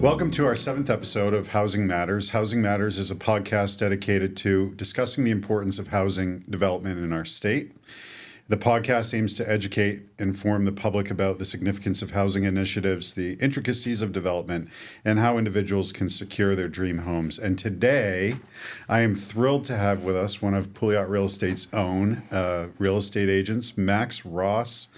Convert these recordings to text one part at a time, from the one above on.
Welcome to our 7th episode of Housing Matters. Housing Matters is a podcast dedicated to discussing the importance of housing development in our state. The podcast aims to educate, inform the public about the significance of housing initiatives, the intricacies of development, and how individuals can secure their dream homes. And today, I am thrilled to have with us one of Pouliot Real Estate's own real estate agents, Max Ross.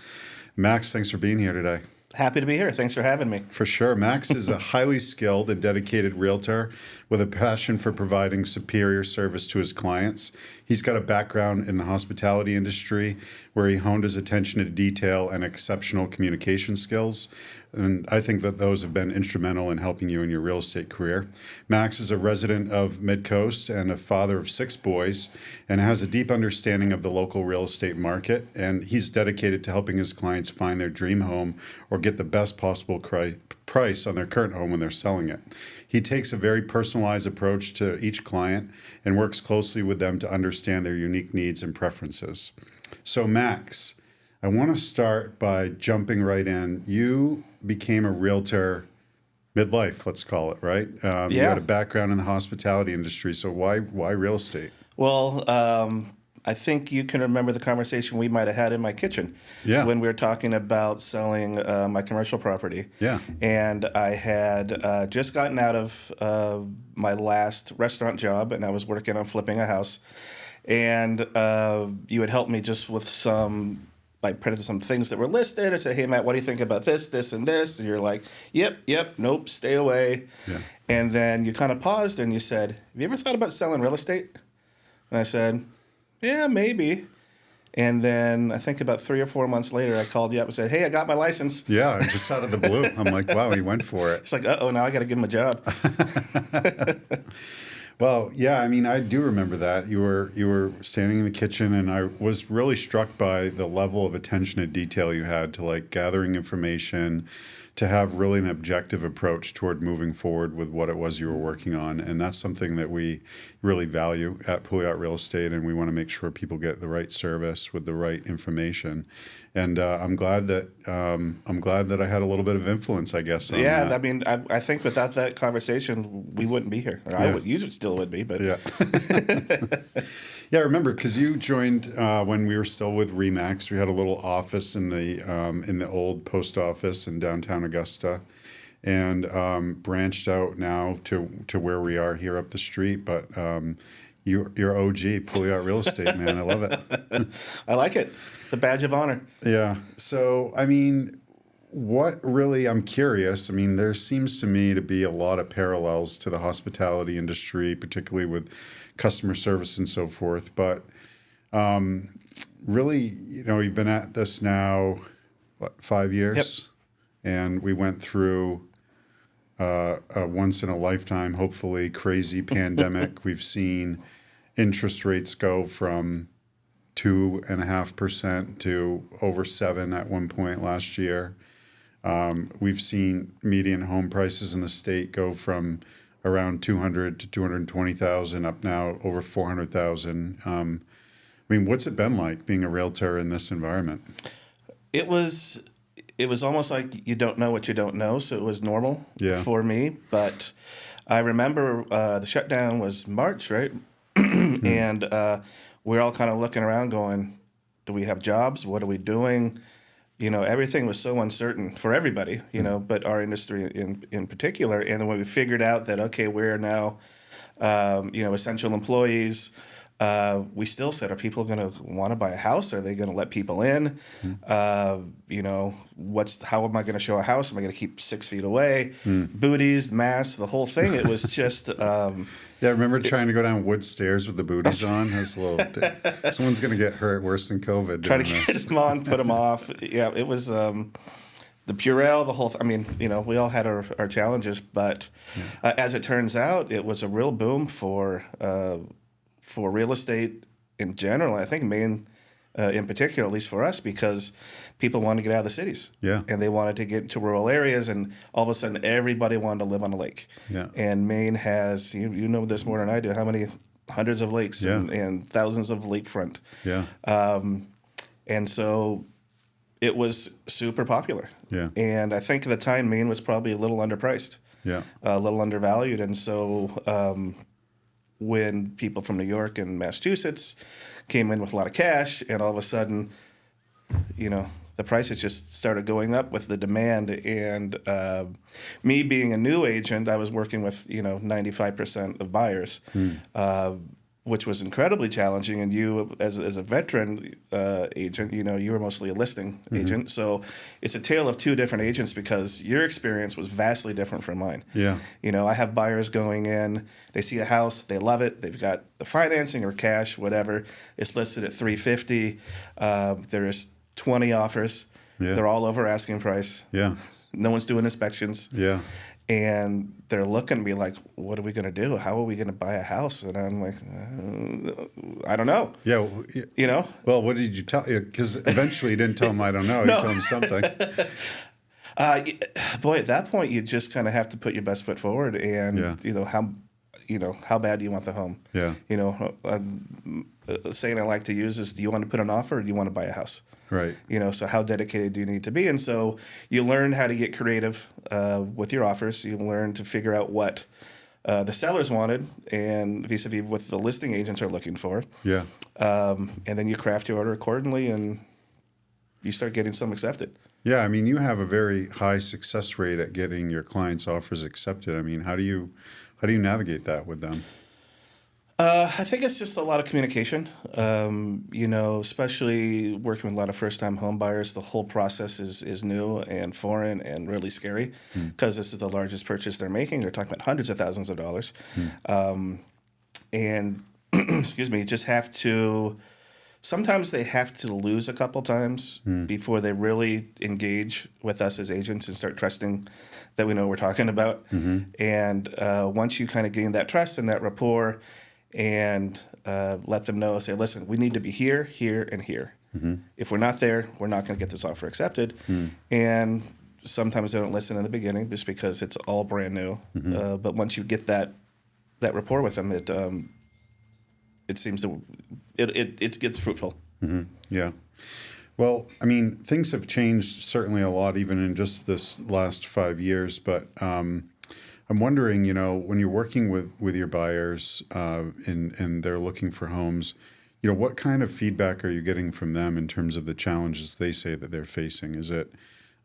Max, thanks for being here today. Happy to be here. Thanks for having me. For sure. Max is a highly skilled and dedicated realtor with a passion for providing superior service to his clients. He's got a background in the hospitality industry where he honed his attention to detail and exceptional communication skills. And I think that those have been instrumental in helping you in your real estate career. Max is a resident of Midcoast and a father of 6 boys and has a deep understanding of the local real estate market. And he's dedicated to helping his clients find their dream home or get the best possible price on their current home when they're selling it. He takes a very personalized approach to each client and works closely with them to understand their unique needs and preferences. So Max, I want to start by jumping right in. You became a realtor midlife, let's call it, right? You had a background in the hospitality industry, so why real estate? Well, I think you can remember the conversation we might have had in my kitchen when we were talking about selling my commercial property. Yeah. And I had just gotten out of my last restaurant job, and I was working on flipping a house. And you had helped me just with some, like, printed some things that were listed. I said, hey, Matt, what do you think about this, this, and this? And you're like, yep, nope, stay away. Yeah. And then you kind of paused and you said, have you ever thought about selling real estate? And I said, yeah, maybe. And then I think about 3 or 4 months later, I called you up and said, hey, I got my license. Yeah, just out of the blue. I'm like, wow, he went for it. It's like, uh-oh, now I got to give him a job. Well, yeah, I mean, I do remember that. You were standing in the kitchen, and I was really struck by the level of attention to detail you had to, like, gathering information, to have really an objective approach toward moving forward with what it was you were working on. And that's something that we really value at Pouliot Real Estate, and we want to make sure people get the right service with the right information. And I'm glad that I had a little bit of influence, I guess. On that. I mean, I think without that conversation, we wouldn't be here. Or you still would be, but yeah. Yeah, I remember because you joined when we were still with Remax. We had a little office in the old post office in downtown Augusta, and branched out now to where we are here up the street. But you're OG Pouliot Real Estate, man. I love it. I like it. It's a badge of honor. Yeah. So, I mean, I'm curious. I mean, there seems to me to be a lot of parallels to the hospitality industry, particularly with customer service and so forth. But really, you've been at this now, 5 years? Yep. And we went through a once-in-a-lifetime, hopefully, crazy pandemic. We've seen interest rates go from 2.5% to over 7% at one point last year. We've seen median home prices in the state go from around $200,000 to $220,000 up now over $400,000. I mean, what's it been like being a realtor in this environment? It was almost like you don't know what you don't know, so it was normal for me. But I remember the shutdown was March, right? And we're all kind of looking around going, do we have jobs? What are we doing? Everything was so uncertain for everybody, but our industry in particular. And then when we figured out that, okay, we're now, essential employees, we still said, are people going to want to buy a house? Are they going to let people in? How am I going to show a house? Am I going to keep 6 feet away? Booties, masks, the whole thing. It was just... Yeah, I remember trying to go down wood stairs with the booties on. It was a little, someone's going to get hurt worse than COVID. Trying to get them on, put them off. Yeah, it was the Purell, the whole. I mean, we all had our challenges, but as it turns out, it was a real boom for real estate in general. I think Maine, in particular, at least for us, because people wanted to get out of the cities. Yeah. And they wanted to get to rural areas, and all of a sudden everybody wanted to live on a lake. Yeah. And Maine has, you know this more than I do, how many hundreds of lakes and thousands of lakefront. Yeah. And so it was super popular. Yeah. And I think at the time Maine was probably a little underpriced. Yeah. a little undervalued. And so when people from New York and Massachusetts came in with a lot of cash, and all of a sudden, the prices just started going up with the demand. And me being a new agent, I was working with 95% of buyers, which was incredibly challenging. And you, as a veteran agent, you were mostly a listing agent, so it's a tale of two different agents because your experience was vastly different from mine. Yeah. I have buyers going in, they see a house, they love it, they've got the financing or cash, whatever. It's listed at $350. There's 20 offers. Yeah. They're all over asking price. Yeah. No one's doing inspections. Yeah. And they're looking at me like, what are we going to do? How are we going to buy a house? And I'm like, I don't know. Yeah. Well, what did you tell you? Because eventually you didn't tell them I don't know. No. You told them something. Boy, at that point, you just kind of have to put your best foot forward. And, how bad do you want the home? Yeah. Saying I like to use is, do you want to put an offer or do you want to buy a house? Right. So how dedicated do you need to be? And so you learn how to get creative with your offers. You learn to figure out what the sellers wanted and vis-a-vis what the listing agents are looking for. Yeah. And then you craft your order accordingly and you start getting some accepted. Yeah. I mean, you have a very high success rate at getting your clients' offers accepted. I mean, how do you navigate that with them? I think it's just a lot of communication. Especially working with a lot of first-time home buyers, the whole process is new and foreign and really scary because this is the largest purchase they're making. They're talking about hundreds of thousands of dollars. And excuse me, just have to. Sometimes they have to lose a couple times before they really engage with us as agents and start trusting that we know what we're talking about. And once you kind of gain that trust and that rapport, and let them know, say, listen, we need to be here, here, and here. If we're not there, we're not going to get this offer accepted. And sometimes they don't listen in the beginning just because it's all brand new. But once you get that rapport with them, it seems to it gets fruitful. Yeah. Well, I mean, things have changed certainly a lot, even in just this last 5 years. But I'm wondering, when you're working with your buyers and they're looking for homes, what kind of feedback are you getting from them in terms of the challenges they say that they're facing? Is it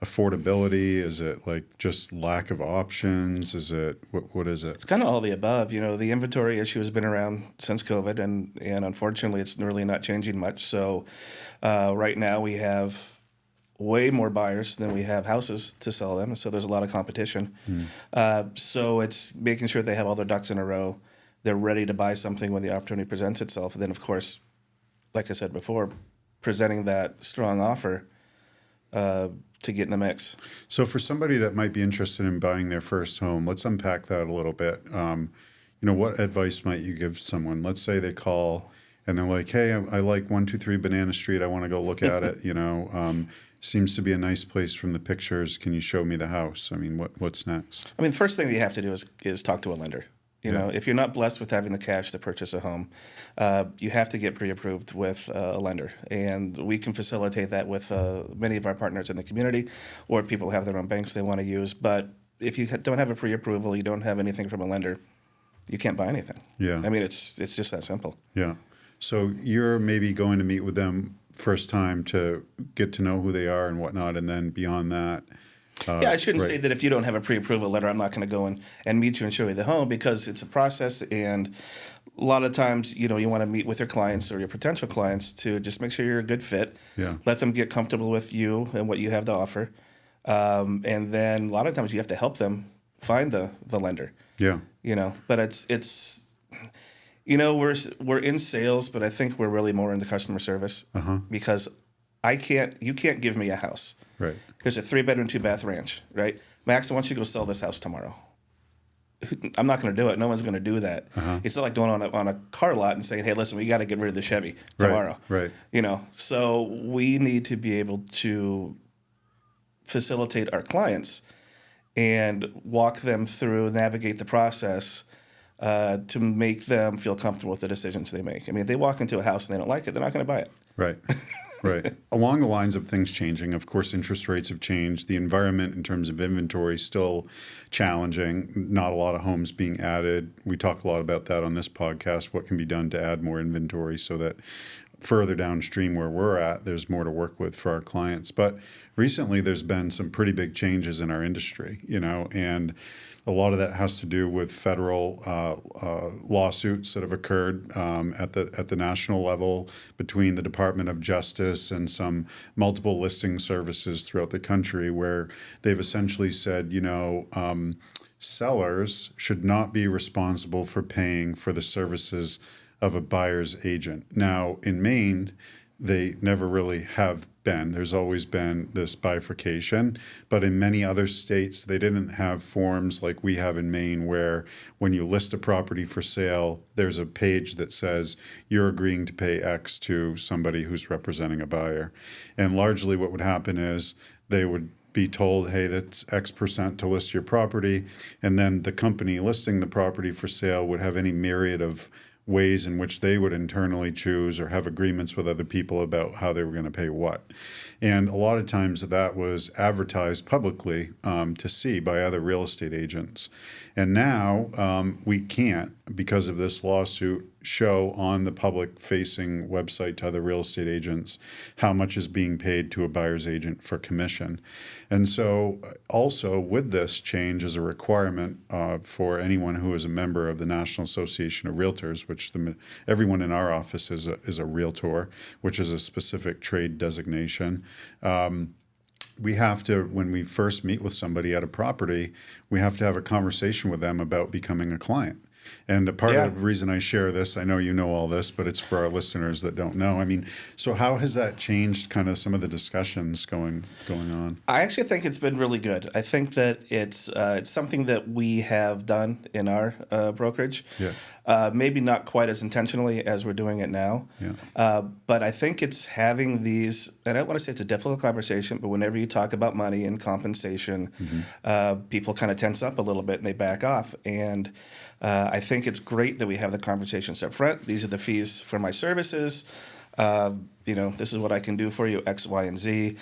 affordability? Is it like just lack of options? Is it what is it? It's kind of all the above. The inventory issue has been around since COVID, and unfortunately, it's really not changing much. So right now we have way more buyers than we have houses to sell them, so there's a lot of competition. So it's making sure they have all their ducks in a row. They're ready to buy something when the opportunity presents itself. And then, of course, like I said before, presenting that strong offer to get in the mix. So for somebody that might be interested in buying their first home, let's unpack that a little bit. What advice might you give someone? Let's say they call and they're like, hey, I like 123 Banana Street. I want to go look at it. Seems to be a nice place from the pictures. Can you show me the house? I mean, what's next? I mean, the first thing that you have to do is talk to a lender. If you're not blessed with having the cash to purchase a home, you have to get pre-approved with a lender. And we can facilitate that with many of our partners in the community, or people have their own banks they want to use. But if you don't have a pre-approval, you don't have anything from a lender, you can't buy anything. Yeah. I mean, it's just that simple. Yeah. So you're maybe going to meet with them first time to get to know who they are and whatnot, and then beyond that. I shouldn't say that if you don't have a pre-approval letter, I'm not going to go in and meet you and show you the home, because it's a process. And a lot of times, you want to meet with your clients or your potential clients to just make sure you're a good fit. Yeah. Let them get comfortable with you and what you have to offer. And then a lot of times you have to help them find the lender. Yeah. But it's we're in sales, but I think we're really more into customer service because you can't give me a house. Right. Here's a 3-bedroom, 2-bath ranch, right? Max, I want you to go sell this house tomorrow. I'm not going to do it. No one's going to do that. It's not like going on a car lot and saying, hey, listen, we got to get rid of the Chevy tomorrow. Right. So we need to be able to facilitate our clients and walk them through, navigate the process to make them feel comfortable with the decisions they make. I mean, if they walk into a house and they don't like it, they're not going to buy it. Right. Right. Along the lines of things changing, of course, interest rates have changed. The environment in terms of inventory is still challenging. Not a lot of homes being added. We talk a lot about that on this podcast, what can be done to add more inventory so that further downstream where we're at, there's more to work with for our clients. But recently, there's been some pretty big changes in our industry, and a lot of that has to do with federal lawsuits that have occurred at the national level between the Department of Justice and some multiple listing services throughout the country, where they've essentially said, sellers should not be responsible for paying for the services of a buyer's agent. Now, in Maine, they never really have been. There's always been this bifurcation, but in many other states, they didn't have forms like we have in Maine, where when you list a property for sale, there's a page that says you're agreeing to pay X to somebody who's representing a buyer. And largely what would happen is they would be told, hey, that's X% to list your property, and then the company listing the property for sale would have any myriad of ways in which they would internally choose or have agreements with other people about how they were going to pay what. And a lot of times that was advertised publicly to see by other real estate agents. And now we can't, because of this lawsuit, show on the public-facing website to other real estate agents how much is being paid to a buyer's agent for commission. And so also with this change as a requirement for anyone who is a member of the National Association of Realtors, which everyone in our office is a realtor, which is a specific trade designation. We have to, when we first meet with somebody at a property, we have to have a conversation with them about becoming a client. And a part of the reason I share this, I know you know all this, but it's for our listeners that don't know. I mean, so how has that changed kind of some of the discussions going on? I actually think it's been really good. I think that it's something that we have done in our brokerage. Yeah. Maybe not quite as intentionally as we're doing it now. Yeah. But I think it's having these, and I don't want to say it's a difficult conversation, but whenever you talk about money and compensation, people kind of tense up a little bit and they back off. And I think it's great that we have the conversations up front. These are the fees for my services. This is what I can do for you, X, Y, and Z.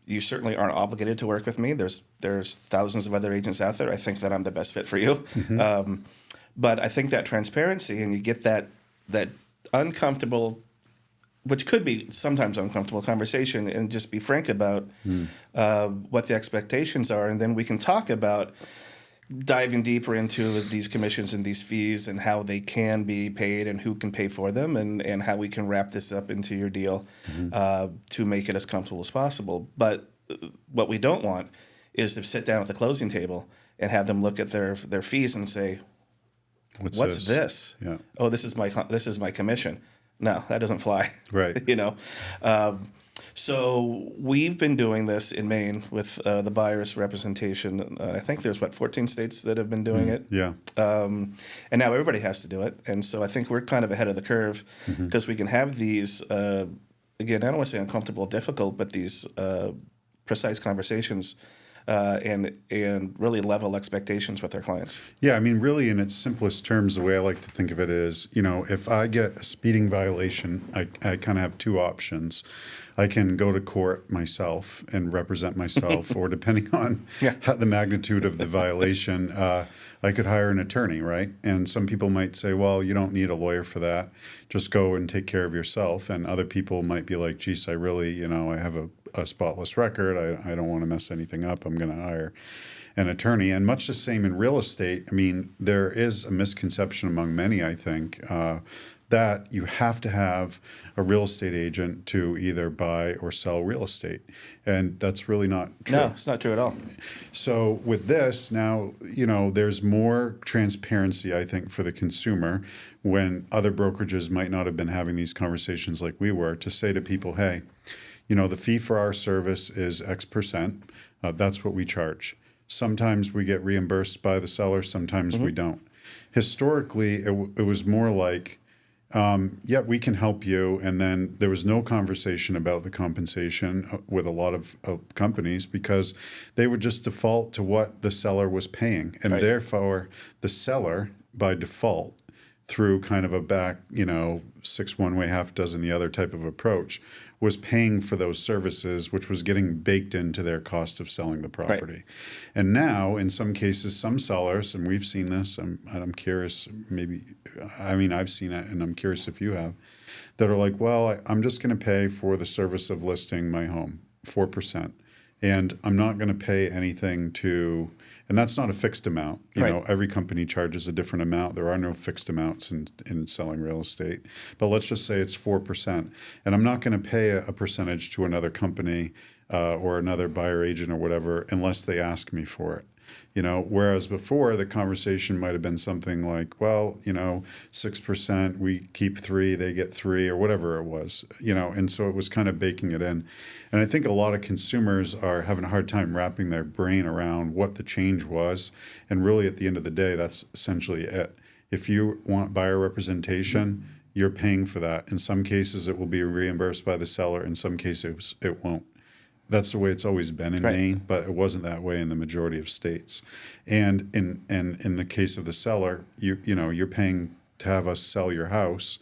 You certainly aren't obligated to work with me. There's thousands of other agents out there. I think that I'm the best fit for you. But I think that transparency, and you get that uncomfortable, which could be sometimes uncomfortable conversation, and just be frank about what the expectations are, and then we can talk about diving deeper into these commissions and these fees and how they can be paid and who can pay for them, and how we can wrap this up into your deal to make it as comfortable as possible. But what we don't want is to sit down at the closing table and have them look at their fees and say, What's this? Yeah. Oh, this is my commission. No, that doesn't fly. Right. So we've been doing this in Maine with the buyer's representation. I think there's 14 states that have been doing it. Yeah. And now everybody has to do it. And so I think we're kind of ahead of the curve because we can have these, again, I don't want to say uncomfortable, difficult, but these precise conversations and really level expectations with our clients. Yeah, I mean, really, in its simplest terms, the way I like to think of it is, if I get a speeding violation, I kind of have two options. I can go to court myself and represent myself, or depending on the magnitude of the violation, I could hire an attorney, right? And some people might say, well, you don't need a lawyer for that. Just go and take care of yourself. And other people might be like, geez, I really, I have a spotless record. I don't want to mess anything up. I'm going to hire an attorney. And much the same in real estate. I mean, there is a misconception among many, I think, that you have to have a real estate agent to either buy or sell real estate. And that's really not true. No, it's not true at all. So with this now, there's more transparency, I think, for the consumer when other brokerages might not have been having these conversations like we were, to say to people, hey, the fee for our service is X%. That's what we charge. Sometimes we get reimbursed by the seller, sometimes we don't. Historically, it was more like, we can help you. And then there was no conversation about the compensation with a lot of companies, because they would just default to what the seller was paying. And therefore, the seller, by default, through kind of a back, 6 one way, half dozen the other type of approach, was paying for those services, which was getting baked into their cost of selling the property. Right. And now, in some cases, some sellers, and we've seen this, I'm curious, I've seen it, and I'm curious if you have, that are like, well, I'm just going to pay for the service of listing my home, 4%. And I'm not going to pay anything to, and that's not a fixed amount. Every company charges a different amount. There are no fixed amounts in selling real estate. But let's just say it's 4%. And I'm not going to pay a percentage to another company or another buyer agent or whatever unless they ask me for it. Whereas before the conversation might have been something like, well, 6%, we keep 3, they get 3, or whatever it was, and so it was kind of baking it in. And I think a lot of consumers are having a hard time wrapping their brain around what the change was. And really at the end of the day, that's essentially it. If you want buyer representation, you're paying for that. In some cases, it will be reimbursed by the seller. In some cases, it won't. That's the way it's always been in Maine, but it wasn't that way in the majority of states. And in the case of the seller, you're paying to have us sell your house.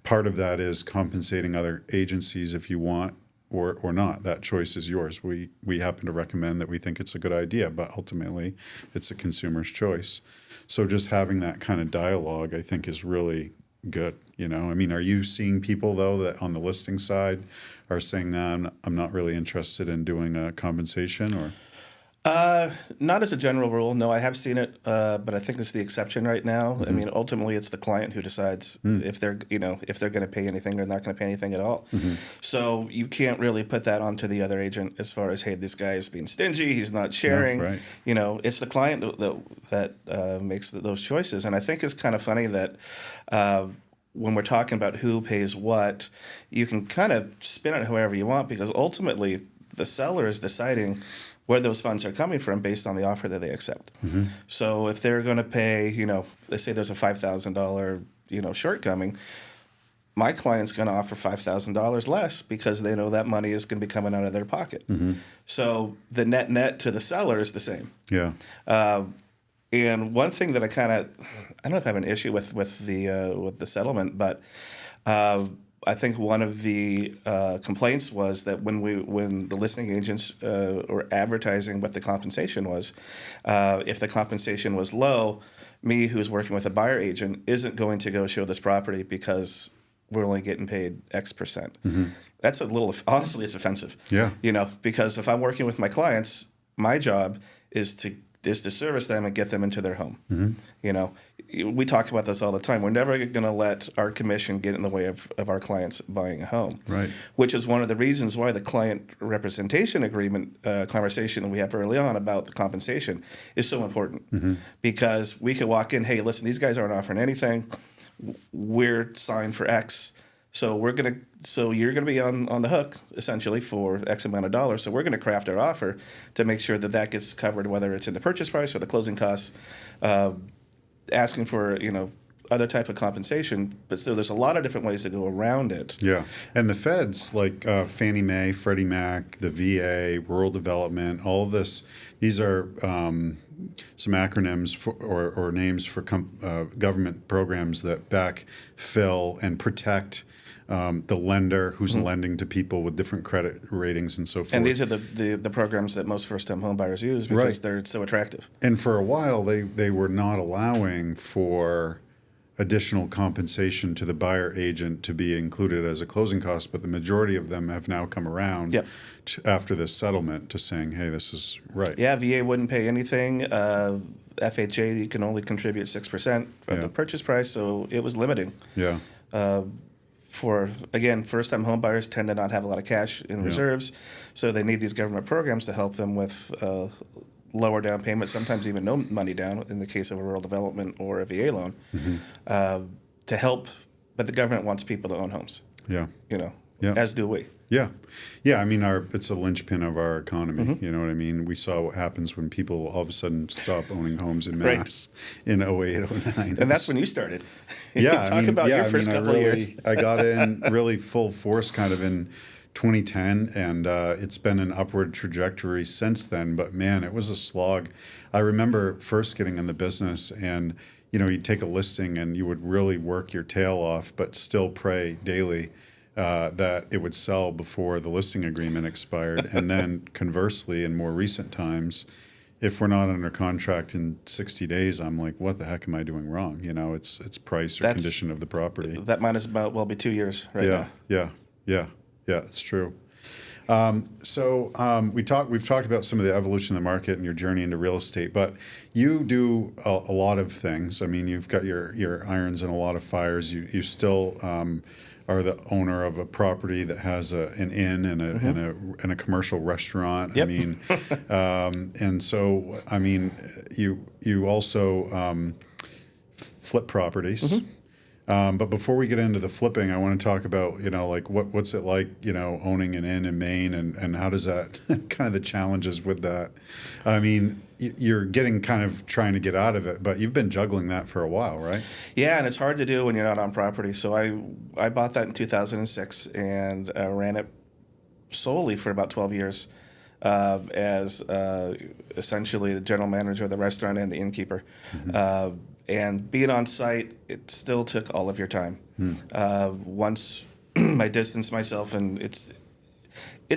Part of that is compensating other agencies if you want or not. That choice is yours. We happen to recommend that we think it's a good idea, but ultimately it's a consumer's choice. So just having that kind of dialogue, I think, is really good. Are you seeing people, though, that on the listing side are saying, nah, I'm not really interested in doing a compensation? Or not as a general rule. No, I have seen it, but I think it's the exception right now. Mm-hmm. I mean, ultimately, it's the client who decides if they're going to pay anything or not going to pay anything at all. Mm-hmm. So you can't really put that onto the other agent as far as, hey, this guy is being stingy, he's not sharing. Right. It's the client that makes those choices. And I think it's kind of funny that when we're talking about who pays what, you can kind of spin it however you want, because ultimately the seller is deciding where those funds are coming from based on the offer that they accept. Mm-hmm. So if they're going to pay, let's say there's a $5,000, shortcoming, my client's going to offer $5,000 less because they know that money is going to be coming out of their pocket. Mm-hmm. So the net to the seller is the same. Yeah. And one thing that I don't know if I have an issue with the settlement, but I think one of the complaints was that when the listing agents were advertising what the compensation was, if the compensation was low, me, who's working with a buyer agent, isn't going to go show this property because we're only getting paid X percent. Mm-hmm. That's honestly, it's offensive. Yeah. Because if I'm working with my clients, my job is to service them and get them into their home. Mm-hmm. We talk about this all the time. We're never going to let our commission get in the way of our clients buying a home. Right. Which is one of the reasons why the client representation agreement conversation that we have early on about the compensation is so important. Mm-hmm. Because we could walk in, hey, listen, these guys aren't offering anything. We're signed for X. So you're gonna be on the hook essentially for X amount of dollars. So we're gonna craft our offer to make sure that gets covered, whether it's in the purchase price or the closing costs. Asking for other type of compensation, but still there's a lot of different ways to go around it. Yeah, and the feds like Fannie Mae, Freddie Mac, the VA, rural development, all of this. These are some acronyms or names for government programs that backfill and protect the lender who's mm-hmm. lending to people with different credit ratings and so forth. And these are the programs that most first-time home buyers use because they're so attractive. And for a while, they were not allowing for additional compensation to the buyer agent to be included as a closing cost, but the majority of them have now come around after this settlement to saying, hey, this is right. Yeah, VA wouldn't pay anything. FHA, you can only contribute 6% of the purchase price, so it was limiting. Yeah. For, again, first-time home buyers tend to not have a lot of cash in reserves, so they need these government programs to help them with lower down payment, sometimes even no money down in the case of a rural development or a VA loan, mm-hmm. To help. But the government wants people to own homes. Yeah. As do we. Yeah. Yeah. I mean, it's a linchpin of our economy. Mm-hmm. You know what I mean? We saw what happens when people all of a sudden stop owning homes in mass in 08, 09. And that's when you started. Yeah. Talk about your first couple of years. I got in really full force kind of in 2010, and it's been an upward trajectory since then. But man, it was a slog. I remember first getting in the business, and you'd take a listing and you would really work your tail off, but still pray daily that it would sell before the listing agreement expired. And then conversely, in more recent times, if we're not under contract in 60 days, I'm like, what the heck am I doing wrong? It's price or condition of the property. That might as well be 2 years right now. Yeah, it's true. We've talked about some of the evolution of the market and your journey into real estate, but you do a lot of things. I mean, you've got your irons in a lot of fires. You still are the owner of a property that has an inn and a commercial restaurant. Yep. I mean, you also flip properties. But before we get into the flipping, I want to talk about, like what's it like, owning an inn in Maine, and how does that kind of the challenges with that? I mean, you're getting kind of trying to get out of it, but you've been juggling that for a while, right? Yeah, and it's hard to do when you're not on property. So I bought that in 2006 and ran it solely for about 12 years as essentially the general manager of the restaurant and the innkeeper. And being on site, it still took all of your time. Once I distanced myself, and it's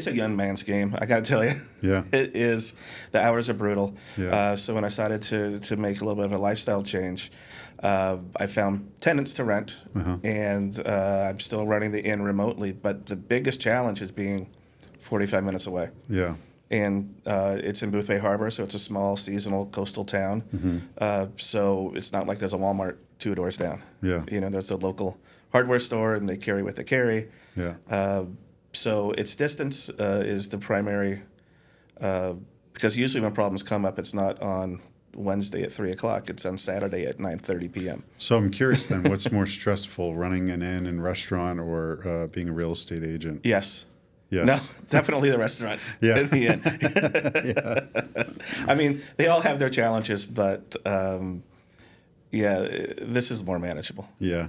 a young man's game, I got to tell you. Yeah. It is. The hours are brutal. Yeah. So when I decided to make a little bit of a lifestyle change, I found tenants to rent, and I'm still running the inn remotely. But the biggest challenge is being 45 minutes away. Yeah. And it's in Boothbay Harbor, so it's a small seasonal coastal town. So it's not like there's a Walmart 2 doors down. Yeah. There's a local hardware store, and they carry what they carry. Yeah. So its distance is the primary, because usually when problems come up, it's not on Wednesday at 3 o'clock. It's on Saturday at 9:30 p.m. So I'm curious then, what's more stressful, running an inn and restaurant or being a real estate agent? Yes. Yes. No, definitely the restaurant. Yeah. In the end. I mean, they all have their challenges, but this is more manageable. Yeah.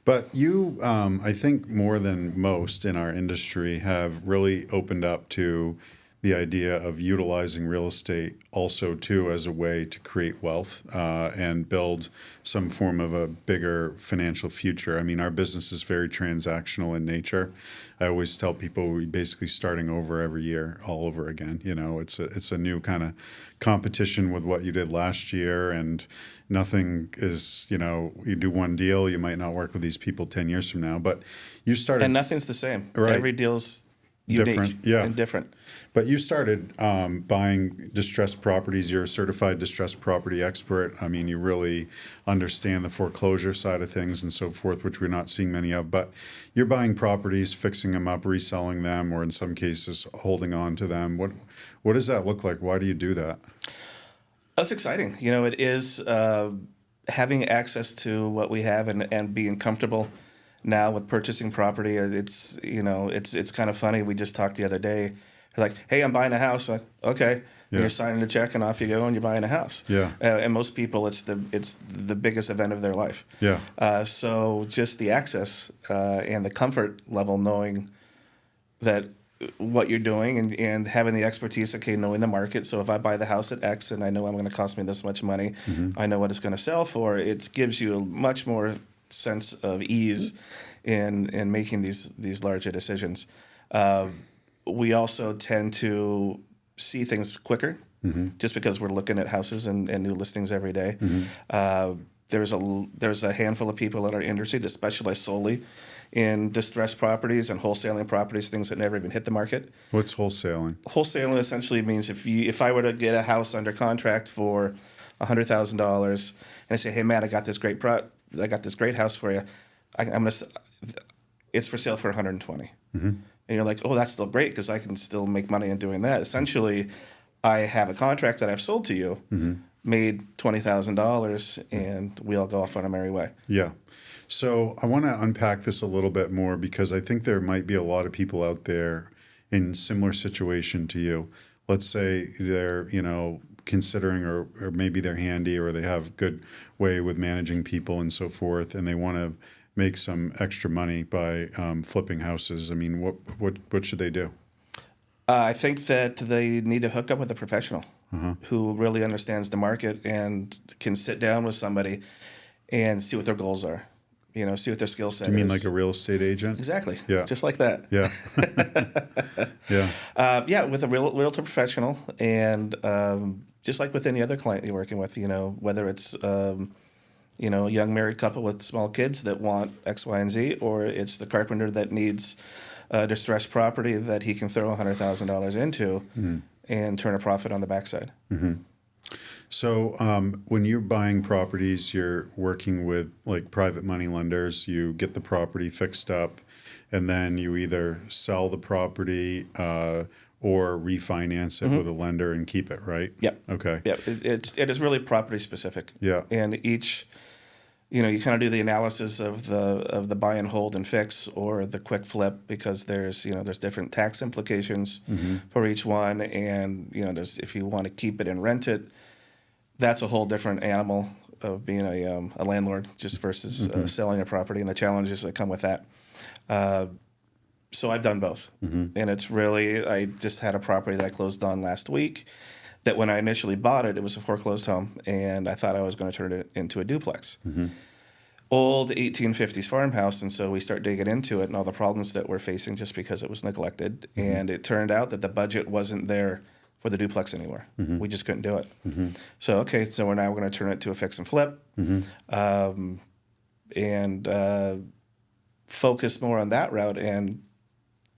But you, I think more than most in our industry, have really opened up to the idea of utilizing real estate also too as a way to create wealth and build some form of a bigger financial future. I mean, our business is very transactional in nature. I always tell people we're basically starting over every year, all over again. It's a new kind of competition with what you did last year, and nothing is, you do one deal, you might not work with these people 10 years from now, but you started. And nothing's the same. Right. Every deal's unique and different. But you started buying distressed properties. You're a certified distressed property expert. I mean, you really understand the foreclosure side of things and so forth, which we're not seeing many of. But you're buying properties, fixing them up, reselling them, or in some cases, holding on to them. What does that look like? Why do you do that? That's exciting. It is having access to what we have and being comfortable now with purchasing property. It's kind of funny. We just talked the other day. They're like, hey, I'm buying a house. I'm like, okay. Yeah. And you're signing a check, and off you go, and you're buying a house. Yeah. And most people, it's the biggest event of their life. Yeah. So just the access and the comfort level, knowing that what you're doing and having the expertise, okay, knowing the market. So if I buy the house at X and I know I'm going to cost me this much money, I know what it's going to sell for. It gives you a much more sense of ease in making these larger decisions. We also tend to see things quicker, just because we're looking at houses and new listings every day. There's a handful of people in our industry that specialize solely in distressed properties and wholesaling properties, things that never even hit the market. What's wholesaling? Wholesaling essentially means if I were to get a house under contract for $100,000, and I say, hey Matt, I got this great house for you. It's for sale for $120. And you're like, oh, that's still great because I can still make money in doing that. Essentially, I have a contract that I've sold to you, made $20,000, and we all go off on our merry way. Yeah. So I want to unpack this a little bit more because I think there might be a lot of people out there in similar situation to you. Let's say they're, considering or maybe they're handy or they have a good way with managing people and so forth, and they want to make some extra money by flipping houses. I mean, what should they do? I think that they need to hook up with a professional. who really understands the market and can sit down with somebody and see what their goals are. See what their skill set is. You mean like a real estate agent? Exactly. Yeah. Just like that. Yeah. Yeah. With a realtor professional, and just like with any other client you're working with, whether it's a young married couple with small kids that want X, Y, and Z, or it's the carpenter that needs distressed property that he can throw $100,000 into and turn a profit on the backside. So when you're buying properties, you're working with like private money lenders. You get the property fixed up, and then you either sell the property or refinance it with a lender and keep it, right? Yep. Okay. Yep. It is really property specific. Yeah. And each, you kind of do the analysis of the buy and hold and fix or the quick flip, because there's different tax implications for each one, and there's, if you want to keep it and rent it, that's a whole different animal of being a landlord just versus selling a property, and the challenges that come with that. So I've done both. And it's really, I just had a property that I closed on last week that when I initially bought it, it was a foreclosed home, and I thought I was going to turn it into a duplex. Old 1850s farmhouse, and so we start digging into it and all the problems that we're facing just because it was neglected. And it turned out that the budget wasn't there for the duplex anymore. We just couldn't do it. So we're now going to turn it to a fix and flip, and focus more on that route. And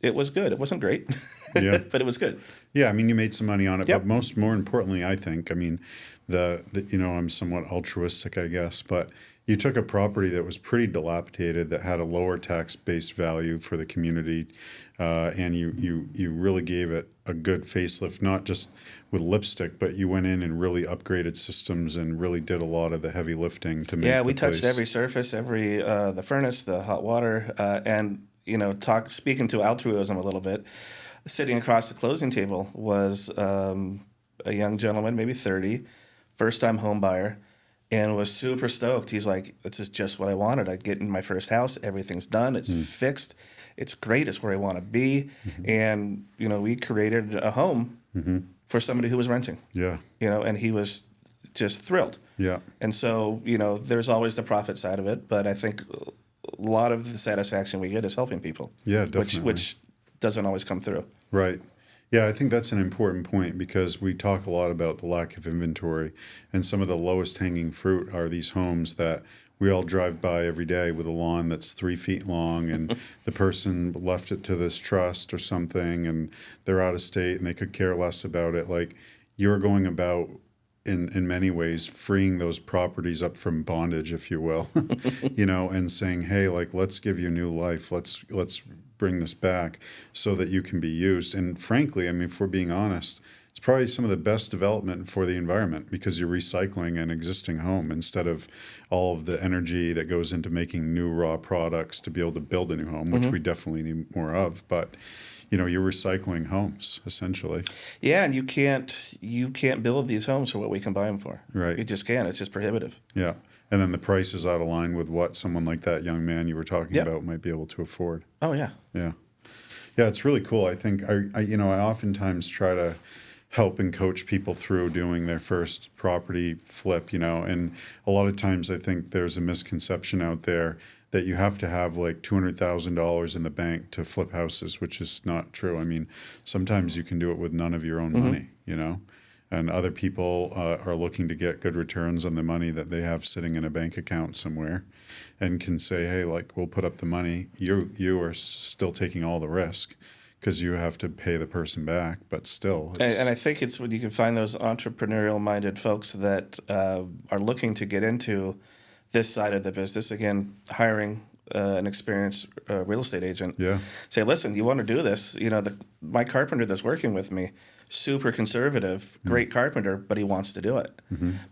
it was good. It wasn't great, but it was good. Yeah, I mean, you made some money on it, Yep. but more importantly, I think, I mean, I'm somewhat altruistic, I guess, but you took a property that was pretty dilapidated, that had a lower tax-based value for the community, and you really gave it a good facelift, not just with lipstick, but you went in and really upgraded systems and really did a lot of the heavy lifting to make. Yeah, we touched every surface, the furnace, the hot water, and speaking to altruism a little bit. Sitting across the closing table was a young gentleman, maybe 30, first-time home buyer, and was super stoked. He's like, "This is just what I wanted. I get in my first house, everything's done, it's fixed, it's great, it's where I want to be." And we created a home for somebody who was renting. Yeah. And he was just thrilled. Yeah. And so there's always the profit side of it, but I think a lot of the satisfaction we get is helping people. Yeah, definitely. Which doesn't always come through. Right. Yeah, I think that's an important point, because we talk a lot about the lack of inventory, and some of the lowest hanging fruit are these homes that we all drive by every day with a lawn that's 3 feet long, and the person left it to this trust or something, and they're out of state and they could care less about it. Like, you're going about in many ways freeing those properties up from bondage, if you will, and saying, hey, like, let's give you new life. Let's bring this back so that you can be used. And frankly, I mean, if we're being honest, it's probably some of the best development for the environment, because you're recycling an existing home instead of all of the energy that goes into making new raw products to be able to build a new home, which we definitely need more of. But you're recycling homes essentially. Yeah, and you can't build these homes for what we can buy them for. Right. You just can't. It's just prohibitive. Yeah. And then the price is out of line with what someone like that young man you were talking about might be able to afford. Oh yeah. Yeah. Yeah, it's really cool. I think I oftentimes try to help and coach people through doing their first property flip, and a lot of times I think there's a misconception out there that you have to have like $200,000 in the bank to flip houses, which is not true. I mean, sometimes you can do it with none of your own money, and other people are looking to get good returns on the money that they have sitting in a bank account somewhere, and can say, hey, like, we'll put up the money. You are still taking all the risk, because you have to pay the person back, but still. And I think it's when you can find those entrepreneurial-minded folks that are looking to get into this side of the business. Again, hiring an experienced real estate agent. Yeah. Say, listen, you want to do this? My carpenter that's working with me, super conservative, great carpenter, but he wants to do it.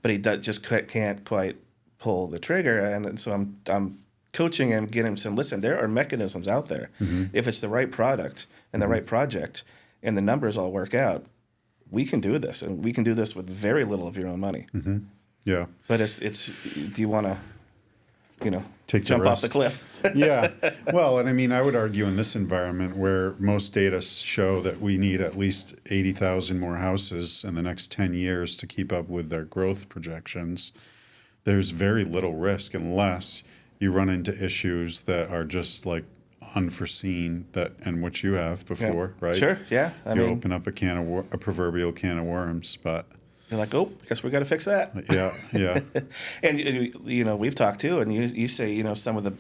But he just can't quite pull the trigger. And so I'm coaching him, getting him some, listen, there are mechanisms out there. If it's the right product and the right project and the numbers all work out, we can do this. And we can do this with very little of your own money. Yeah. But it's do you want to, jump off the cliff. Yeah. Well, and I mean, I would argue in this environment where most data show that we need at least 80,000 more houses in the next 10 years to keep up with their growth projections, there's very little risk unless you run into issues that are just like unforeseen, that and which you have before, right? Sure, yeah. I mean, open up a proverbial can of worms, but you're like, oh, I guess we got to fix that. yeah. And you know, we've talked too, and you say, you know, some of the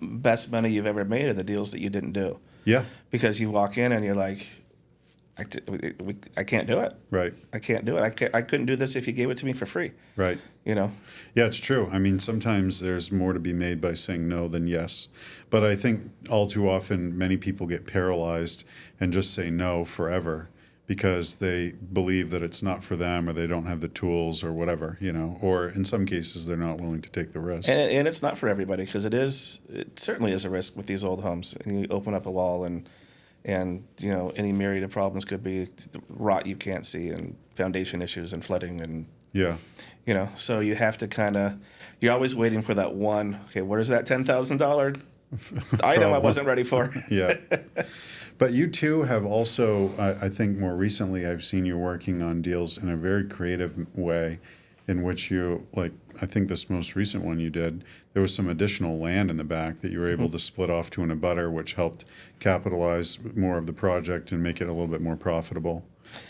best money you've ever made are the deals that you didn't do. Yeah. Because you walk in and you're like, I can't do it. Right. I can't do it. I couldn't do this if you gave it to me for free. Right. You know? Yeah, it's true. I mean, sometimes there's more to be made by saying no than yes. But I think all too often many people get paralyzed and just say no forever because they believe that it's not for them or they don't have the tools or whatever, you know, or in some cases they're not willing to take the risk. And it's not for everybody because it certainly is a risk with these old homes. And you open up a wall and you know, any myriad of problems could be rot you can't see and foundation issues and flooding and yeah, you know, so you have to you're always waiting for that one. Okay, where's that $10,000 item I wasn't ready for? Yeah, but you too have also, I think more recently, I've seen you working on deals in a very creative way, in which you, like, I think this most recent one you did, there was some additional land in the back that you were able to split off to an abutter, which helped capitalize more of the project and make it a little bit more profitable.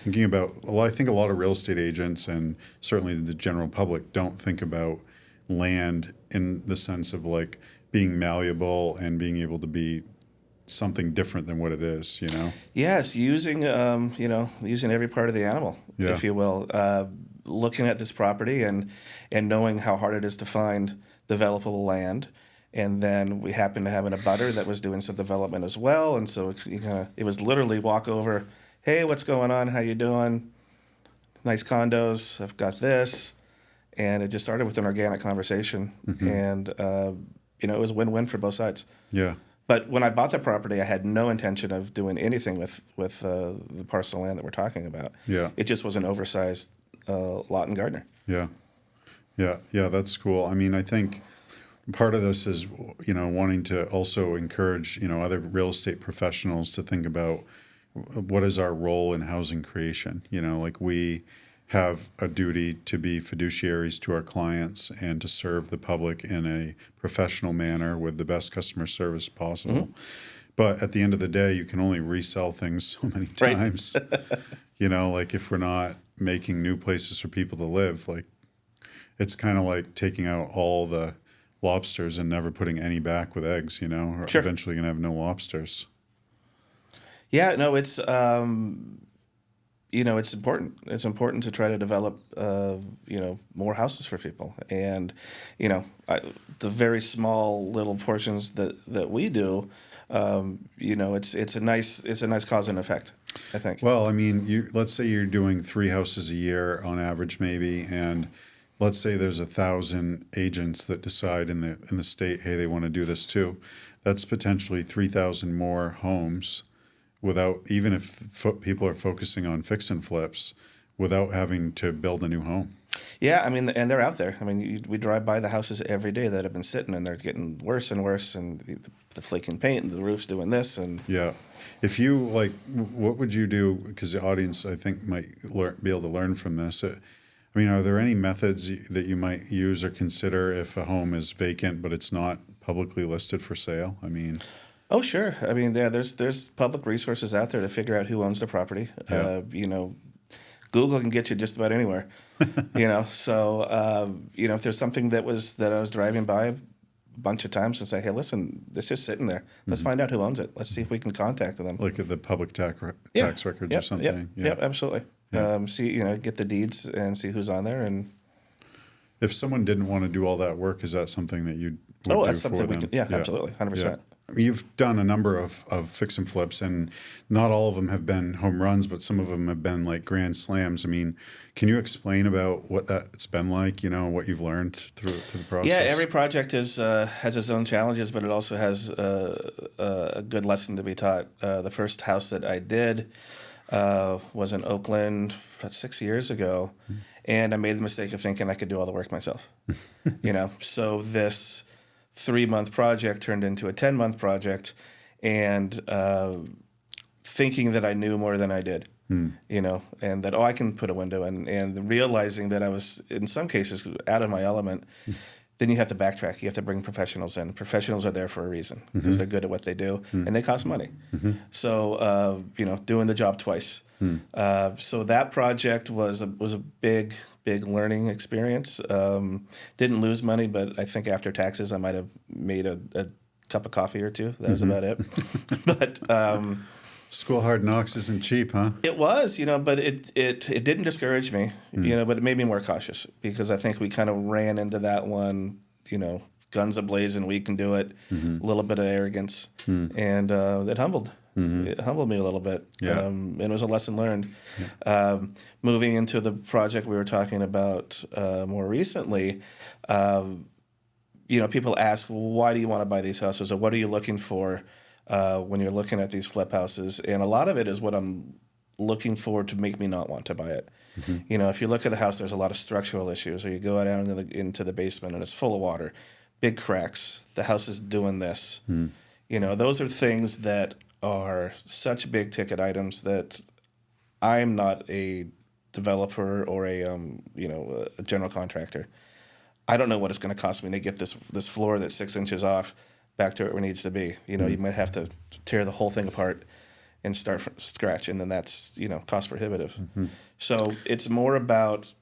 Thinking about, well, I think a lot of real estate agents and certainly the general public don't think about land in the sense of like being malleable and being able to be something different than what it is, you know? Yes, using every part of the animal, if you will. Looking at this property and knowing how hard it is to find developable land. And then we happened to have an abutter that was doing some development as well. And so it was literally walk over, hey, what's going on? How you doing? Nice condos. I've got this. And it just started with an organic conversation. Mm-hmm. And, it was win-win for both sides. Yeah. But when I bought the property, I had no intention of doing anything with the parcel of land that we're talking about. Yeah. It just was an oversized lot in Gardner. Yeah. That's cool. I mean, I think part of this is, wanting to also encourage, other real estate professionals to think about what is our role in housing creation. Like we have a duty to be fiduciaries to our clients and to serve the public in a professional manner with the best customer service possible. Mm-hmm. But at the end of the day, you can only resell things so many times. Right. Like if we're not making new places for people to live, like it's kind of like taking out all the lobsters and never putting any back with eggs, or Sure. Eventually you're going to have no lobsters. Yeah, no, it's it's important. It's important to try to develop, more houses for people. And, the very small little portions that we do, it's a nice cause and effect, I think. Well, I mean, let's say you're doing 3 houses a year on average, maybe, and let's say there's 1,000 agents that decide in the state, hey, they want to do this too. That's potentially 3,000 more homes. Without, even if people are focusing on fix and flips, without having to build a new home. Yeah, I mean, and they're out there. I mean, we drive by the houses every day that have been sitting, and they're getting worse and worse, and the flaking paint, and the roof's doing this, and yeah. If you what would you do? Because the audience, I think, might be able to learn from this. I mean, are there any methods that you might use or consider if a home is vacant but it's not publicly listed for sale? I mean. Oh, sure. I mean, there's public resources out there to figure out who owns the property. Yeah. Google can get you just about anywhere. So if there's something that I was driving by a bunch of times and say, hey, listen, it's just sitting there. Let's find out who owns it. Let's see if we can contact them. Like at the public tax records or something. Yep, absolutely. Yeah. Get the deeds and see who's on there. And if someone didn't want to do all that work, is that something that you would do that's something for we them? could. Yeah, absolutely, 100%. Yeah. You've done a number of fix and flips, and not all of them have been home runs, but some of them have been like grand slams. I mean, can you explain about what that's been like, what you've learned through the process? Yeah, every project has its own challenges, but it also has a good lesson to be taught. The first house that I did was in Oakland about 6 years ago, and I made the mistake of thinking I could do all the work myself. So this 3-month project turned into a 10-month project, and thinking that I knew more than I did. You know, and that, I can put a window in, and realizing that I was, in some cases, out of my element. Then you have to backtrack. You have to bring professionals in. Professionals are there for a reason, because they're good at what they do, and they cost money. So, doing the job twice. So that project was a big learning experience. Didn't lose money, but I think after taxes, I might have made a cup of coffee or two. That was about it. But School hard knocks isn't cheap, huh? it was, but it didn't discourage me, but it made me more cautious, because I think we kind of ran into that one, guns a-blazing, we can do it, a little bit of arrogance, and it humbled. It humbled me a little bit, and it was a lesson learned. Moving into the project we were talking about more recently, people ask, well, why do you want to buy these houses, or what are you looking for when you're looking at these flip houses? And a lot of it is what I'm looking for to make me not want to buy it. If you look at the house, there's a lot of structural issues, or you go down into the basement and it's full of water, big cracks, the house is doing this. Those are things that are such big ticket items that I'm not a developer or a general contractor. I don't know what it's going to cost me to get this floor that's 6 inches off back to where it needs to be. You might have to tear the whole thing apart and start from scratch, and then that's cost prohibitive. So it's more about,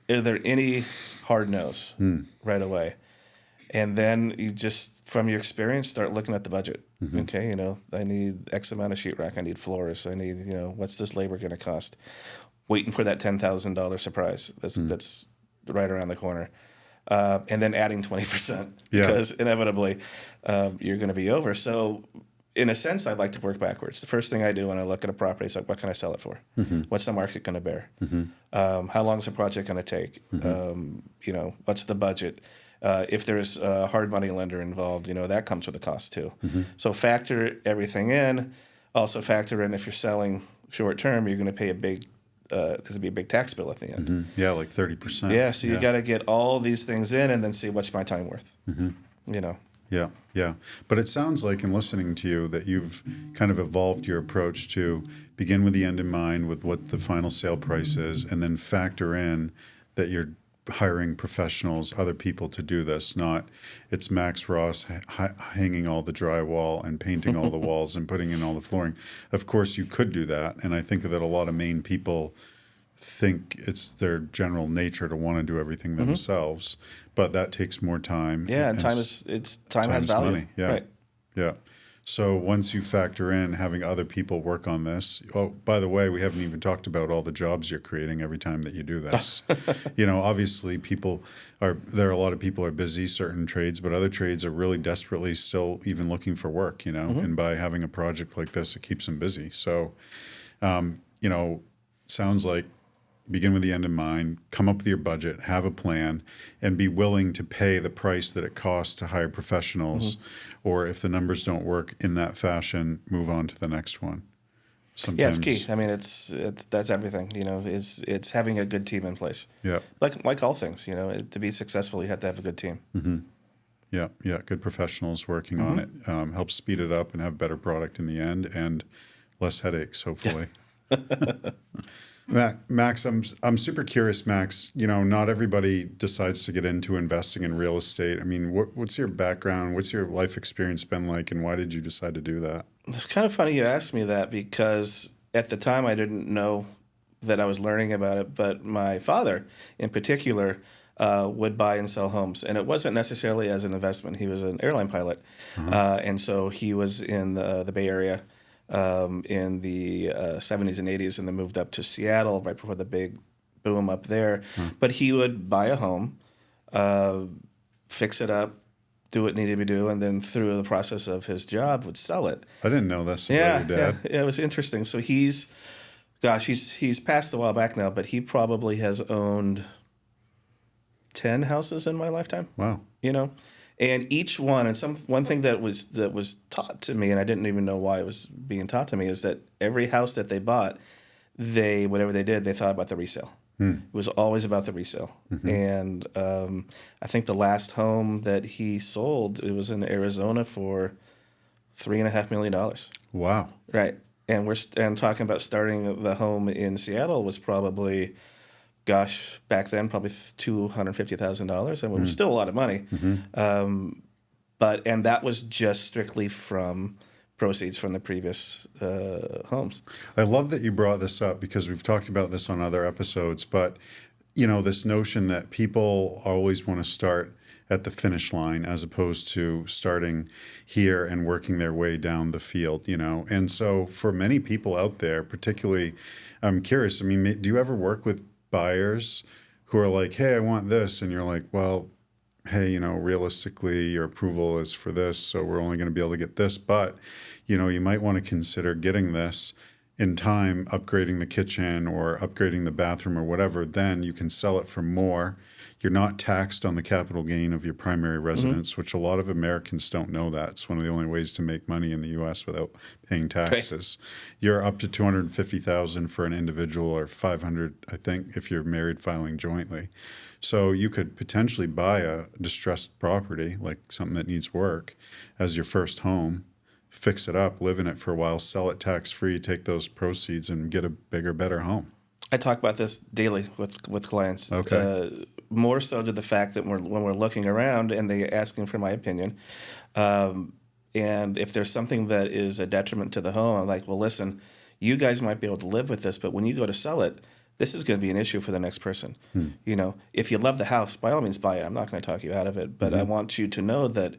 are there any hard no's right away, and then you just, from your experience, start looking at the budget. Okay, I need X amount of sheetrock, I need floors, I need what's this labor going to cost? Waiting for that $10,000 surprise that's right around the corner. And then adding 20%, because inevitably you're going to be over. So in a sense, I like to work backwards. The first thing I do when I look at a property is like, what can I sell it for? What's the market going to bear? How long is the project going to take? What's the budget? If there's a hard money lender involved, that comes with a cost too. So factor everything in. Also factor in, if you're selling short term, you're going to pay there's be a big tax bill at the end. Yeah, like 30%. Yeah, so you got to get all these things in, and then see what's my time worth. Yeah. But it sounds like, in listening to you, that you've kind of evolved your approach to begin with the end in mind, with what the final sale price is, and then factor in that you're hiring professionals, other people to do this. Not it's Max Ross hanging all the drywall and painting all the walls and putting in all the flooring. Of course, you could do that, and I think that a lot of Maine people think it's their general nature to want to do everything themselves, but that takes more time. Yeah, and time has value. Money. Yeah, right. Yeah. So once you factor in having other people work on this, by the way, we haven't even talked about all the jobs you're creating every time that you do this. Obviously there are a lot of people are busy, certain trades, but other trades are really desperately still even looking for work, and by having a project like this, it keeps them busy. So, sounds like begin with the end in mind, come up with your budget, have a plan, and be willing to pay the price that it costs to hire professionals. Or if the numbers don't work in that fashion, move on to the next one. Sometimes, yeah, it's key. I mean, that's everything. It's having a good team in place. Yeah, like all things. To be successful, you have to have a good team. Yeah, good professionals working on it helps speed it up and have better product in the end, and less headaches, hopefully. Max, I'm super curious, Max. Not everybody decides to get into investing in real estate. I mean, what's your background? What's your life experience been like, and why did you decide to do that? It's kind of funny you asked me that, because at the time I didn't know that I was learning about it. But my father, in particular, would buy and sell homes, and it wasn't necessarily as an investment. He was an airline pilot, and so he was in the Bay Area. In the 70s and 80s, and then moved up to Seattle right before the big boom up there. But he would buy a home, fix it up, do what needed to be done, and then through the process of his job would sell it. I didn't know this about your dad. Yeah, it was interesting. So he's passed a while back now, but he probably has owned 10 houses in my lifetime. Wow. And each one, and one thing that was taught to me, and I didn't even know why it was being taught to me, is that every house that they bought, whatever they did, they thought about the resale. It was always about the resale. And I think the last home that he sold, it was in Arizona for $3.5 million. Wow. Right. And and talking about starting the home in Seattle was probably, gosh, back then probably $250,000. I mean, it was still a lot of money. And that was just strictly from proceeds from the previous homes. I love that you brought this up because we've talked about this on other episodes, but this notion that people always want to start at the finish line as opposed to starting here and working their way down the field, And so for many people out there, particularly, I'm curious, I mean, do you ever work with buyers who are like, hey, I want this, and you're like, well, hey, realistically, your approval is for this, so we're only going to be able to get this. But, you might want to consider getting this in time, upgrading the kitchen or upgrading the bathroom or whatever. Then you can sell it for more. You're not taxed on the capital gain of your primary residence, which a lot of Americans don't know that. It's one of the only ways to make money in the U.S. without paying taxes. Right. You're up to $250,000 for an individual, or $500,000, I think, if you're married filing jointly. So you could potentially buy a distressed property, like something that needs work, as your first home, fix it up, live in it for a while, sell it tax-free, take those proceeds, and get a bigger, better home. I talk about this daily with clients. Okay. More so to the fact that when we're looking around and they're asking for my opinion, and if there's something that is a detriment to the home, I'm like, well, listen, you guys might be able to live with this, but when you go to sell it, this is going to be an issue for the next person. If you love the house, by all means buy it. I'm not going to talk you out of it, but I want you to know that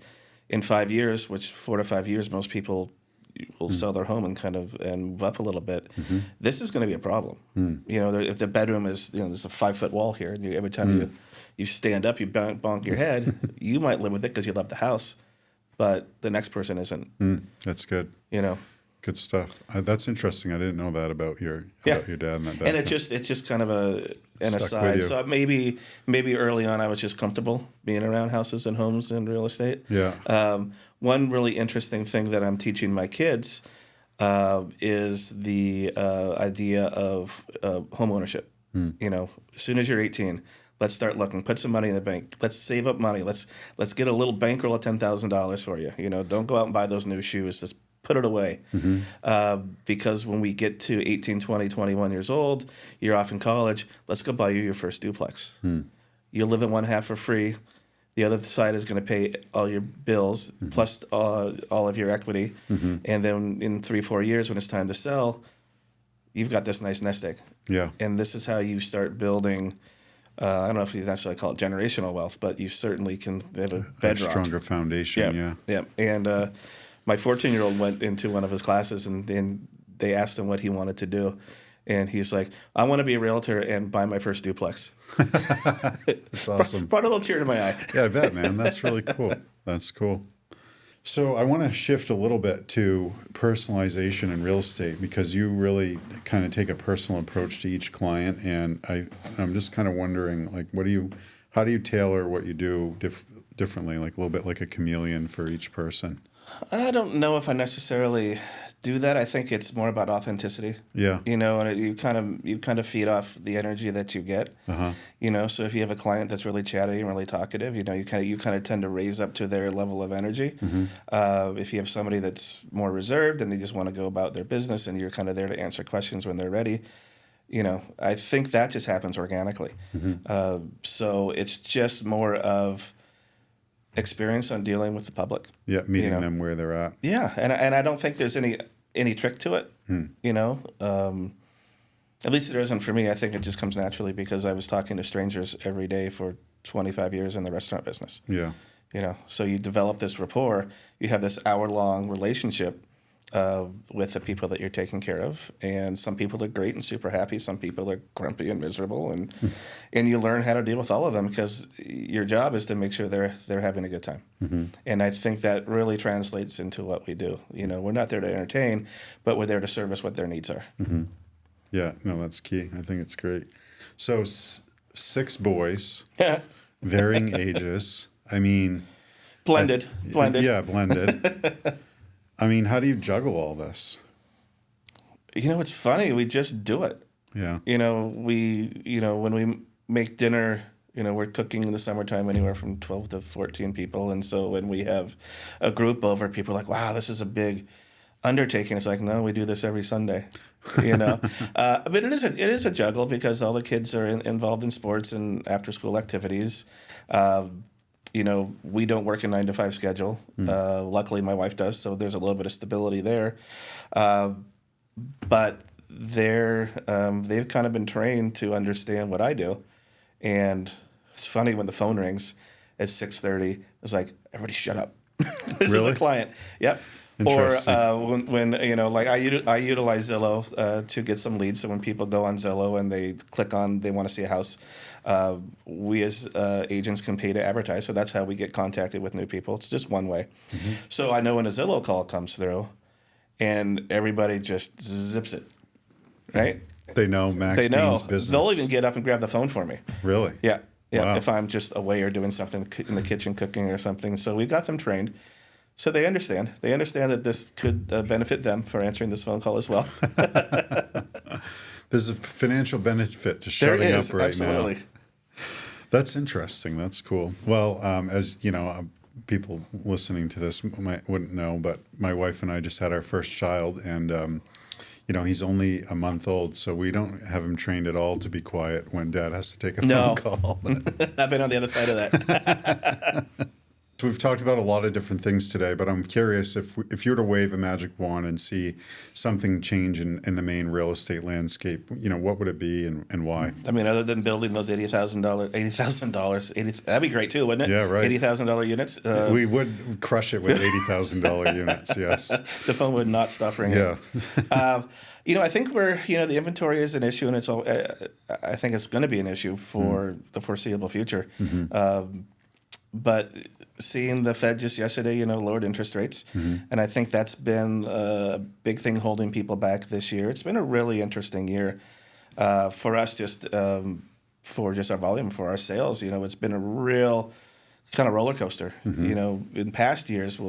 in 5 years, which 4 to 5 years, most people will sell their home and move up a little bit. This is going to be a problem. If the bedroom is, there's a 5-foot wall here, and every time you stand up, you bonk your head, you might live with it because you love the house, but the next person isn't. That's good. Good stuff. That's interesting. I didn't know that about your dad and that background. And it's just kind of an aside. So maybe early on I was just comfortable being around houses and homes and real estate. Yeah. One really interesting thing that I'm teaching my kids is the idea of home ownership. As soon as you're 18, let's start looking. Put some money in the bank. Let's save up money. Let's get a little bankroll of $10,000 for you. Don't go out and buy those new shoes. Just put it away. Because when we get to 18, 20, 21 years old, you're off in college. Let's go buy you your first duplex. You'll live in one half for free. The other side is going to pay all your bills plus all of your equity. And then in 3-4 years, when it's time to sell, you've got this nice nest egg. Yeah. And this is how you start building. I don't know if you necessarily call it generational wealth, but you certainly can have a bedrock. A stronger foundation. Yeah. And my 14-year-old went into one of his classes, and they asked him what he wanted to do. And he's like, I want to be a realtor and buy my first duplex. That's awesome. Brought a little tear to my eye. Yeah, I bet, man. That's really cool. That's cool. So I want to shift a little bit to personalization in real estate, because you really kind of take a personal approach to each client. And I'm just kind of wondering, like, how do you tailor what you do differently, like a little bit like a chameleon for each person? I don't know if I necessarily do that. I think it's more about authenticity. Yeah. And you kind of feed off the energy that you get. So if you have a client that's really chatty and really talkative, you kind of tend to raise up to their level of energy. If you have somebody that's more reserved and they just want to go about their business, and you're kind of there to answer questions when they're ready, I think that just happens organically. So it's just more of experience on dealing with the public. Yeah, meeting them where they're at. Yeah, and I don't think there's any trick to it. At least there isn't for me. I think it just comes naturally because I was talking to strangers every day for 25 years in the restaurant business. Yeah. So you develop this rapport. You have this hour-long relationship with the people that you're taking care of. And some people are great and super happy. Some people are grumpy and miserable. And you learn how to deal with all of them, because your job is to make sure they're having a good time. And I think that really translates into what we do. We're not there to entertain, but we're there to service what their needs are. Yeah, no, that's key. I think it's great. So 6 boys, varying ages. I mean... Blended. Yeah, blended. I mean, how do you juggle all this? It's funny. We just do it. Yeah. When we make dinner, we're cooking in the summertime anywhere from 12 to 14 people. And so when we have a group over, people are like, wow, this is a big undertaking. It's like, no, we do this every Sunday. But it is a juggle because all the kids are involved in sports and after school activities. We don't work a 9 to 5 schedule. Luckily, my wife does, so there's a little bit of stability there. But they've kind of been trained to understand what I do, and it's funny when the phone rings at 6:30. It's like, everybody shut up. This is a client. Yep. Or when like I utilize Zillow to get some leads. So when people go on Zillow and they click on they want to see a house, we as agents can pay to advertise. So that's how we get contacted with new people. It's just one way. Mm-hmm. So I know when a Zillow call comes through, and everybody just zips it, right? They know Max means business. They'll even get up and grab the phone for me. Really? Yeah. Wow. If I'm just away or doing something in the kitchen, cooking or something. So we got them trained. So they understand. They understand that this could benefit them for answering this phone call as well. There's a financial benefit to shutting up right absolutely. now. That's interesting. That's cool. Well, as you know, people listening to this wouldn't know, but my wife and I just had our first child, and he's only a month old, so we don't have him trained at all to be quiet when Dad has to take a phone call. I've been on the other side of that. So we've talked about a lot of different things today, but I'm curious if you were to wave a magic wand and see something change in the main real estate landscape, what would it be and why? I mean, other than building those $80,000, that'd be great too, wouldn't it? Yeah, right. $80,000 units. We would crush it with $80,000 units. Yes. The phone would not stop ringing. Yeah. I think the inventory is an issue, and it's all. I think it's going to be an issue for the foreseeable future. Mm-hmm. But seeing the Fed just yesterday, lowered interest rates, and I think that's been a big thing holding people back this year. It's been a really interesting year for us, for just our volume, for our sales. It's been a real kind of roller coaster. Mm-hmm. In past years,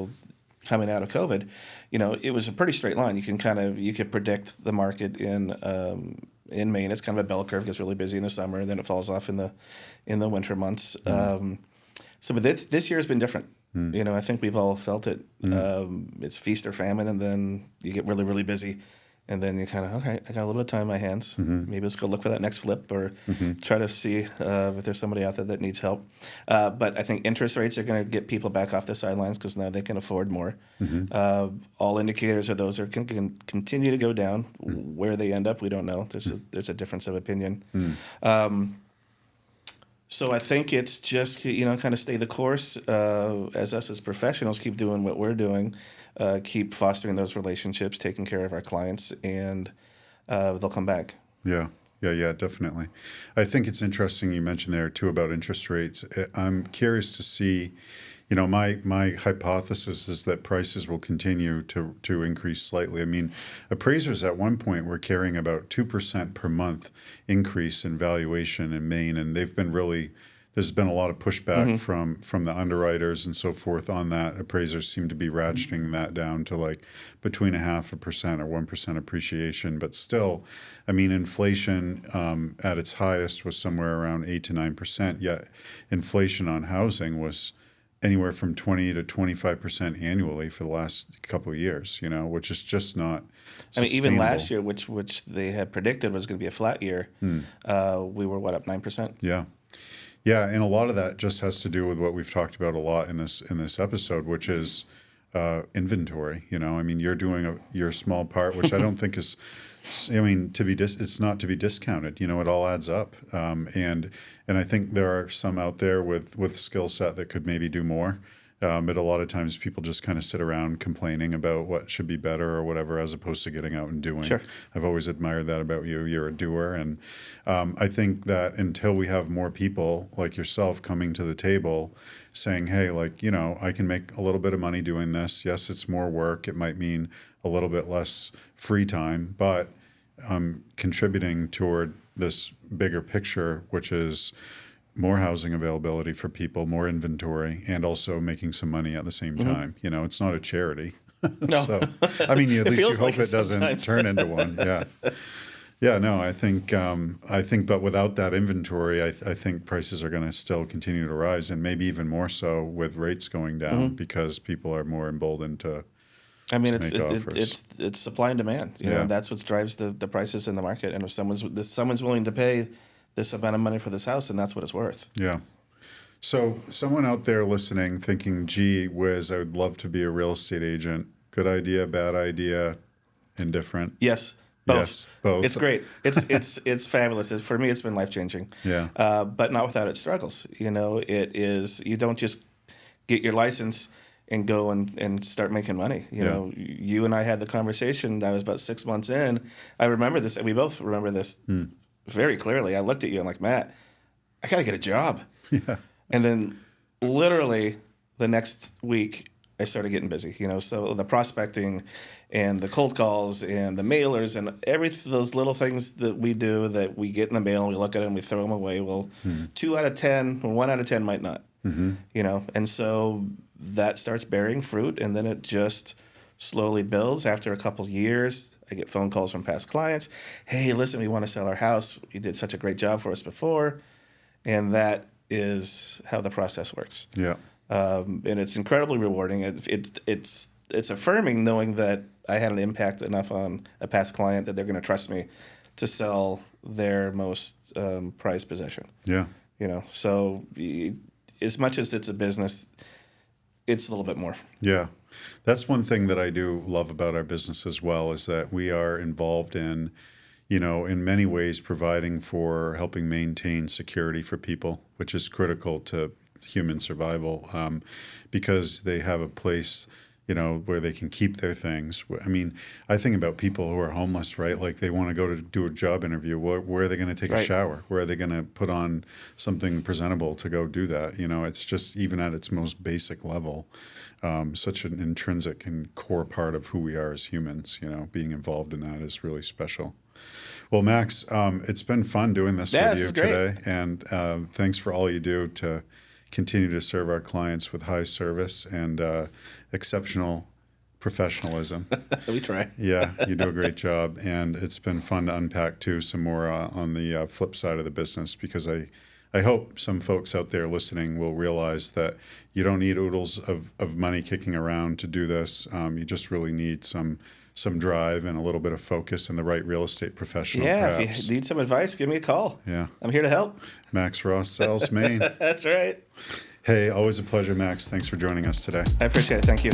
coming out of COVID, it was a pretty straight line. You could predict the market in Maine. It's kind of a bell curve. It gets really busy in the summer, and then it falls off in the winter months. Mm-hmm. But this year has been different. I think we've all felt it. It's feast or famine, and then you get really, really busy. And then you kind of, okay, I got a little bit of time in my hands. Mm-hmm. Maybe let's go look for that next flip or try to see if there's somebody out there that needs help. But I think interest rates are going to get people back off the sidelines because now they can afford more. Mm-hmm. All indicators of those can continue to go down. Mm-hmm. Where they end up, we don't know. There's a difference of opinion. Mm-hmm. So I think it's just, kind of stay the course as us as professionals, keep doing what we're doing, keep fostering those relationships, taking care of our clients, and they'll come back. Yeah, definitely. I think it's interesting you mentioned there, too, about interest rates. I'm curious to see, my hypothesis is that prices will continue to increase slightly. I mean, appraisers at one point were carrying about 2% per month increase in valuation in Maine, and there's been a lot of pushback from the underwriters and so forth on that. Appraisers seem to be ratcheting that down to like between 0.5% or 1% appreciation. But still, I mean, inflation at its highest was somewhere around 8 to 9%, yet inflation on housing was anywhere from 20 to 25% annually for the last couple of years, which is just not sustainable. I mean, even last year, which they had predicted was going to be a flat year, we were, up 9%? Yeah. Yeah, and a lot of that just has to do with what we've talked about a lot in this episode, which is inventory. I mean, you're doing your small part, which I don't think is, it's not to be discounted. It all adds up, and I think there are some out there with skill set that could maybe do more. But a lot of times people just kind of sit around complaining about what should be better or whatever, as opposed to getting out and doing. Sure. I've always admired that about you. You're a doer. And I think that until we have more people like yourself coming to the table saying, hey, I can make a little bit of money doing this. Yes, it's more work. It might mean a little bit less free time, but I'm contributing toward this bigger picture, which is more housing availability for people, more inventory, and also making some money at the same time. It's not a charity. No. So, I mean, at least you hope like it doesn't turn into one. Yeah. Yeah, no, I think, but without that inventory, I think prices are going to still continue to rise, and maybe even more so with rates going down because people are more emboldened to I mean, make offers. it's supply and demand. You know, Yeah. and that's what drives the prices in the market. And if someone's willing to pay this amount of money for this house, and that's what it's worth. Yeah. So someone out there listening, thinking, "Gee whiz, I would love to be a real estate agent." Good idea, bad idea, indifferent. Yes, both. Yes, both. It's great. It's fabulous. For me, it's been life changing. Yeah. But not without its struggles. You know, it is. You don't just get your license and go and start making money. You know, you and I had the conversation. That was about 6 months in. I remember this. We both remember this very clearly. I looked at you. I'm like, Matt, I got to get a job. Yeah. And then literally the next week, I started getting busy, you know, so the prospecting and the cold calls and the mailers and those little things that we do that we get in the mail and we look at it and we throw them away. Well, 2 out of 10, 1 out of 10 might not, you know, and so that starts bearing fruit, and then it just slowly builds. After a couple of years, I get phone calls from past clients. Hey, listen, we want to sell our house. You did such a great job for us before. And that is how the process works. Yeah. And it's incredibly rewarding. It's affirming knowing that I had an impact enough on a past client that they're going to trust me to sell their most prized possession. Yeah. You know, so as much as it's a business, it's a little bit more. Yeah. That's one thing that I do love about our business as well, is that we are involved in, you know, in many ways providing for helping maintain security for people, which is critical to human survival, because they have a place, you know, where they can keep their things. I mean, I think about people who are homeless, right? Like they want to go to do a job interview. Where are they going to take a shower? Where are they going to put on something presentable to go do that? You know, it's just, even at its most basic level, such an intrinsic and core part of who we are as humans. You know, being involved in that is really special. Well, Max, it's been fun doing this with you today, and thanks for all you do to continue to serve our clients with high service and exceptional professionalism. We try. Yeah, you do a great job, and it's been fun to unpack too some more on the flip side of the business, because I hope some folks out there listening will realize that you don't need oodles of money kicking around to do this. You just really need some drive and a little bit of focus and the right real estate professional. Yeah, perhaps. if you need some advice, give me a call. Yeah. I'm here to help. Max Ross, Sales, Maine. That's right. Hey, always a pleasure, Max. Thanks for joining us today. I appreciate it. Thank you.